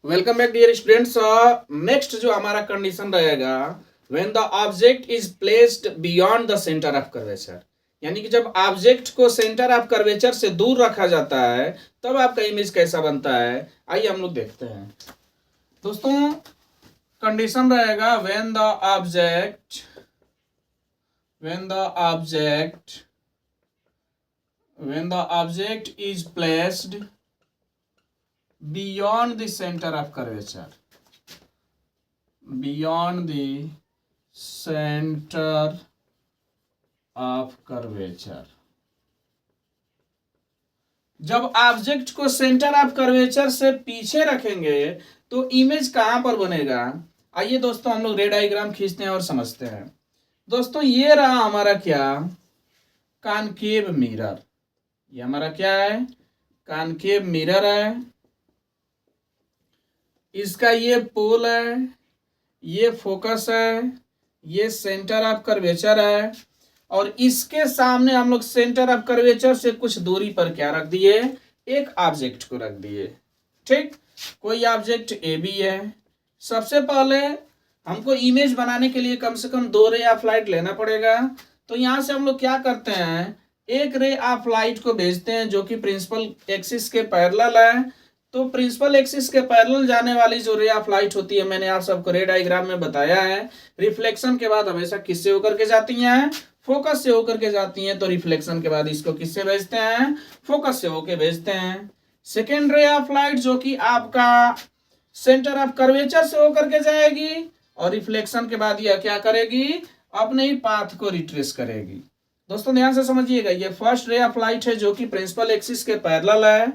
Welcome back dear students. Next जो हमारा condition रहेगा, when the object is placed beyond the centre of curvature, यानी कि जब ऑब्जेक्ट को सेंटर ऑफ कर्वेचर से दूर रखा जाता है तब आपका इमेज कैसा बनता है। आइए हम लोग देखते हैं दोस्तों। कंडीशन रहेगा when the object when the object is placed beyond the center of curvature, beyond the center of curvature, जब ऑब्जेक्ट को सेंटर ऑफ कर्वेचर से पीछे रखेंगे तो इमेज कहां पर बनेगा। आइए दोस्तों हम लोग रे डायग्राम खींचते हैं और समझते हैं। दोस्तों ये रहा हमारा क्या, कॉनकेव मिरर। ये हमारा क्या है, कॉनकेव मिरर है। इसका ये पोल है, ये फोकस है, ये सेंटर ऑफ कर्वेचर है और इसके सामने हम लोग सेंटर ऑफ कर्वेचर से कुछ दूरी पर क्या रख दिए, एक ऑब्जेक्ट को रख दिए। ठीक, कोई ऑब्जेक्ट ए बी है। सबसे पहले हमको इमेज बनाने के लिए कम से कम 2 रे ऑफ लाइट लेना पड़ेगा। तो यहां से हम लोग क्या करते हैं, एक रे ऑफ लाइट को भेजते हैं जो कि प्रिंसिपल एक्सिस के पैरेलल है। तो प्रिंसिपल एक्सिस के पैरेलल जाने वाली जो रे ऑफ लाइट होती है, मैंने आप सबको रे डायग्राम में बताया है, रिफ्लेक्शन के बाद हमेशा किससे होकर के जाती हैं, फोकस से होकर के जाती हैं। तो रिफ्लेक्शन के बाद इसको किससे भेजते हैं, फोकस से होकर भेजते हैं। सेकेंड रे ऑफ लाइट जो कि आपका सेंटर ऑफ कर्वेचर से होकर के जाएगी और रिफ्लेक्शन के बाद यह क्या करेगी, अपने ही पाथ को रिट्रेस करेगी। दोस्तों ध्यान से समझिएगा, ये फर्स्ट रे ऑफ लाइट है जो कि प्रिंसिपल एक्सिस के पैरेलल है,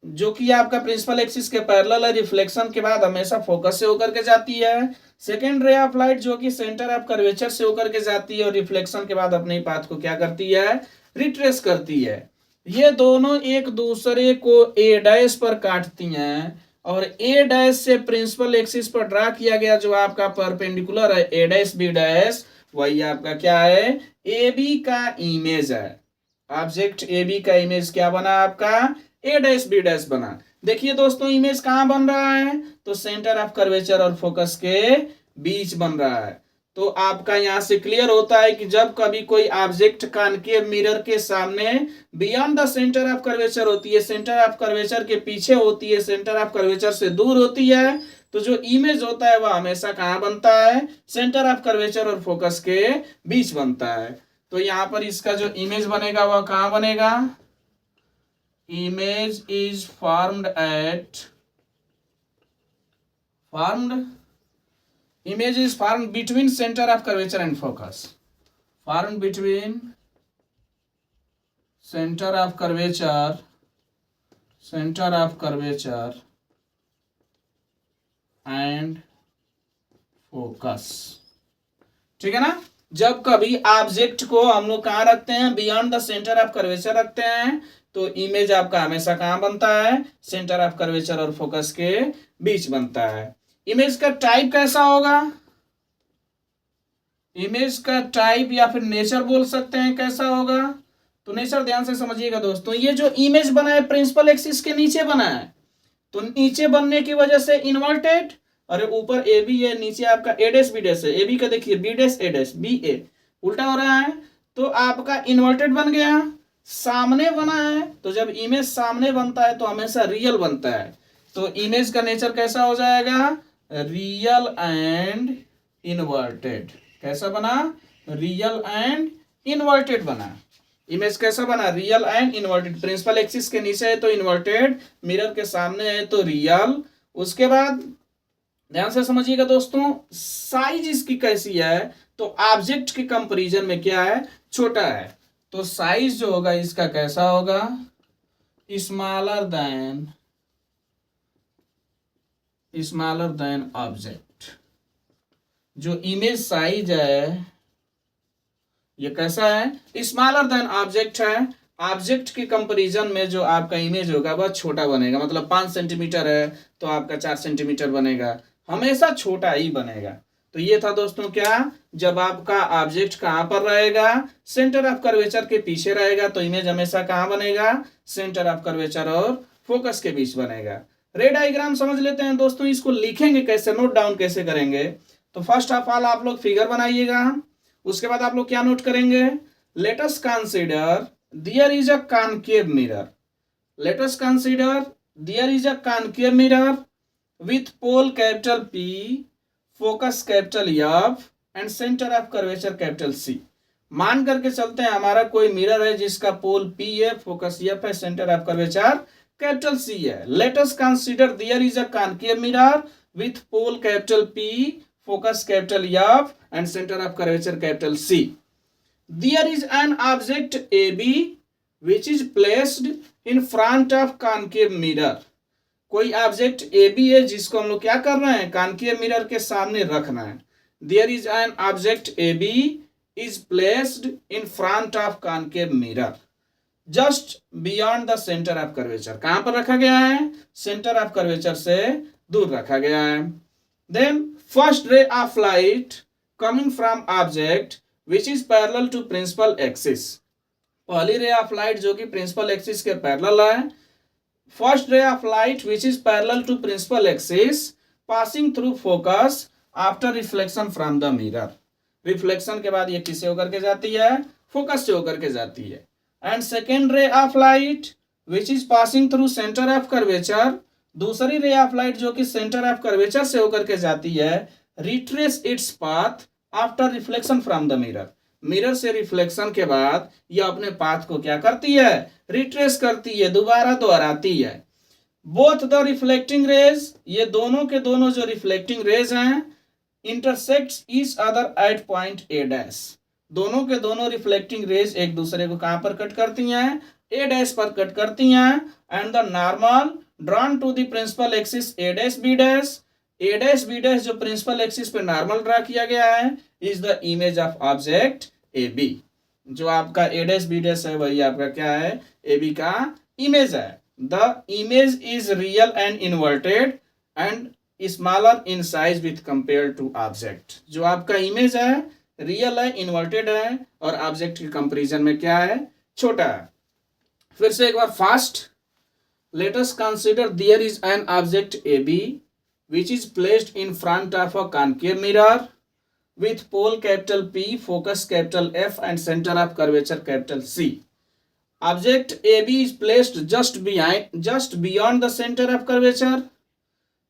जो कि आपका प्रिंसिपल एक्सिस के पैरेलल है। रिफ्लेक्शन के बाद हमेशा फोकस से होकर के जाती है। सेकेंड रे ऑफ लाइट जो कि सेंटर ऑफ कर्वेचर से होकर के जाती है और रिफ्लेक्शन के बाद अपने पाथ को क्या करती है, रिट्रेस करती है। ये दोनों एक दूसरे को ए डैश पर काटती हैं और ए डैश से प्रिंसिपल एक्सिस पर ड्रा किया गया जो आपका परपेंडिकुलर है ए डैश बी डैश, वही आपका क्या है, ए बी का इमेज है। ऑब्जेक्ट ए बी का इमेज क्या बना आपका, ए डैश बी डैश बना। देखिए दोस्तों इमेज कहां बन रहा है, तो सेंटर ऑफ कर्वेचर और फोकस के बीच बन रहा है। तो आपका यहां से क्लियर होता है कि जब कभी कोई ऑब्जेक्ट कॉनकेव मिरर के सामने beyond the centre of curvature होती है, सेंटर ऑफ कर्वेचर के पीछे होती है, सेंटर ऑफ कर्वेचर से दूर होती है, तो जो इमेज होता है वह हमेशा कहां बनता है, सेंटर ऑफ कर्वेचर और फोकस के बीच बनता है। तो यहां पर इसका जो इमेज बनेगा वह कहां बनेगा, image is formed between center of curvature and focus, formed between center of curvature and focus। ठीक है ना। जब कभी ऑब्जेक्ट को हम लोग कहां रखते हैं, beyond the centre of curvature रखते हैं, तो इमेज आपका हमेशा कहां बनता है, सेंटर ऑफ कर्वेचर और फोकस के बीच बनता है। इमेज का टाइप कैसा होगा, इमेज का टाइप या फिर नेचर बोल सकते हैं कैसा होगा। तो नेचर ध्यान से समझिएगा दोस्तों, ये जो इमेज बना है प्रिंसिपल एक्सिस के नीचे बना है, तो नीचे बनने की वजह से इन्वर्टेड, अरे ऊपर ए बी है, नीचे आपका ए डैश बी डैश है, ए बी का देखिए B dash A dash B ए, उल्टा हो रहा है, तो आपका इन्वर्टेड बन गया। सामने बना है, तो जब इमेज सामने बनता है तो हमेशा रियल बनता है। तो इमेज का नेचर कैसा हो जाएगा, रियल एंड इन्वर्टेड। कैसा बना, रियल एंड इन्वर्टेड बना। इमेज कैसा बना, real and inverted. Principal axis के नीचे है तो इन्वर्टेड, मिरर के सामने है तो रियल। उसके बाद ध्यान से समझिएगा दोस्तों, साइज इसकी कैसी है, तो ऑब्जेक्ट के कंपैरिजन में क्या है, छोटा है। तो साइज जो होगा इसका कैसा होगा, स्मॉलर देन ऑब्जेक्ट। जो इमेज साइज है ये कैसा है, स्मॉलर देन ऑब्जेक्ट है। ऑब्जेक्ट के कंपैरिजन में जो आपका इमेज होगा वह छोटा बनेगा। मतलब 5 सेंटीमीटर है तो आपका 4 सेंटीमीटर बनेगा, हमेशा छोटा ही बनेगा। तो ये था दोस्तों क्या, जब आपका ऑब्जेक्ट कहां पर रहेगा, सेंटर ऑफ कर्वेचर के पीछे रहेगा, तो इमेज हमेशा कहां बनेगा, सेंटर ऑफ कर्वेचर और फोकस के बीच बनेगा। रे डायग्राम समझ लेते हैं दोस्तों, इसको लिखेंगे कैसे, नोट डाउन कैसे करेंगे। तो फर्स्ट ऑफ ऑल आप लोग फिगर बनाइएगा, उसके बाद आप लोग क्या नोट करेंगे, let us consider there is a concave mirror, let us consider there is a concave mirror with pole capital P, focus capital F and centre of curvature capital C। मान करके चलते हैं हमारा कोई मिरर है जिसका pole P है, focus F है, centre of curvature capital C है। Let us consider there is a concave mirror with pole capital P, focus capital F and center of curvature capital C. There is an object AB which is placed in front of concave mirror. कोई object AB है जिसको हम लोग क्या कर रहे हैं, concave mirror के सामने रखना है। There is an object AB is placed in front of concave mirror just beyond the center of curvature. कहां पर रखा गया है, सेंटर ऑफ कर्वेचर से दूर रखा गया है। Then first ray of light coming from object which is parallel to principal axis, पहली रे ऑफ लाइट जो कि प्रिंसिपल एक्सिस के पैरेलल है। First ray of light which is parallel to principal axis passing through focus after reflection from the mirror, reflection के बाद ये किससे होकर के जाती है, फोकस से होकर के जाती है। And second ray of light which is passing through center of curvature, दूसरी रे ऑफ लाइट जो कि सेंटर ऑफ कर्वेचर से होकर के जाती है, retrace its path after reflection from the mirror, mirror से रिफ्लेक्शन के बाद यह अपने पाथ को क्या करती है, रिट्रेस करती है, दोबारा दोहराती है। बोथ द रिफ्लेक्टिंग रेज, ये दोनों के दोनों जो रिफ्लेक्टिंग रेज हैं, intersects each other at point A dash, दोनों के दोनों रिफ्लेक्टिंग रेज एक दूसरे को कहां पर कट करती हैं, ए डैश पर कट करती हैं। And the normal drawn to the principal axis A dash B dash, A dash B dash जो प्रिंसिपल एक्सिस पे नॉर्मल ड्रा किया गया है, is the image of object A B, जो आपका ए डैश बी डैश है वही आपका क्या है, ए बी का इमेज है। The image is real and inverted and smaller in size with compare to object, जो आपका इमेज है रियल है, इन्वर्टेड है और ऑब्जेक्ट के कंपेरिजन में क्या है, छोटा है। फिर से एक बार fast, let us consider there is an object AB which is placed in front of a concave mirror with pole capital P, focus capital F and center of curvature capital C. Object AB is placed just beyond the center of curvature.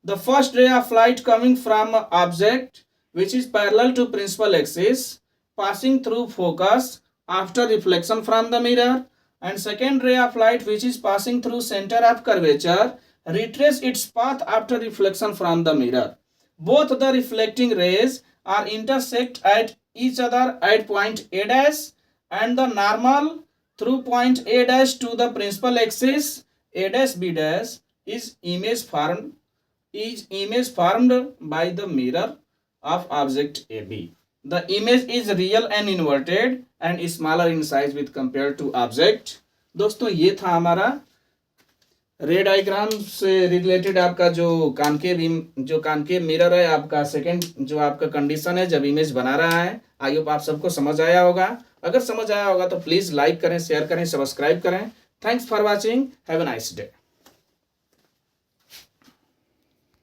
The first ray of light coming from object which is parallel to principal axis passing through focus after reflection from the mirror, and second ray of light which is passing through center of curvature retrace its path after reflection from the mirror. Both the reflecting rays are intersect at each other at point A dash and the normal through point A dash to the principal axis A dash B dash is image formed by the mirror of object AB. The image is real and inverted and smaller in size with compared to object. दोस्तों ये था हमारा रे diagram से related आपका जो concave mirror है, आपका सेकंड जो आपका कंडीशन है जब इमेज बना रहा है। आई होप आप सबको समझ आया होगा। अगर समझ आया होगा तो प्लीज लाइक करें, शेयर करें, सब्सक्राइब करें। Thanks for watching, have a nice day.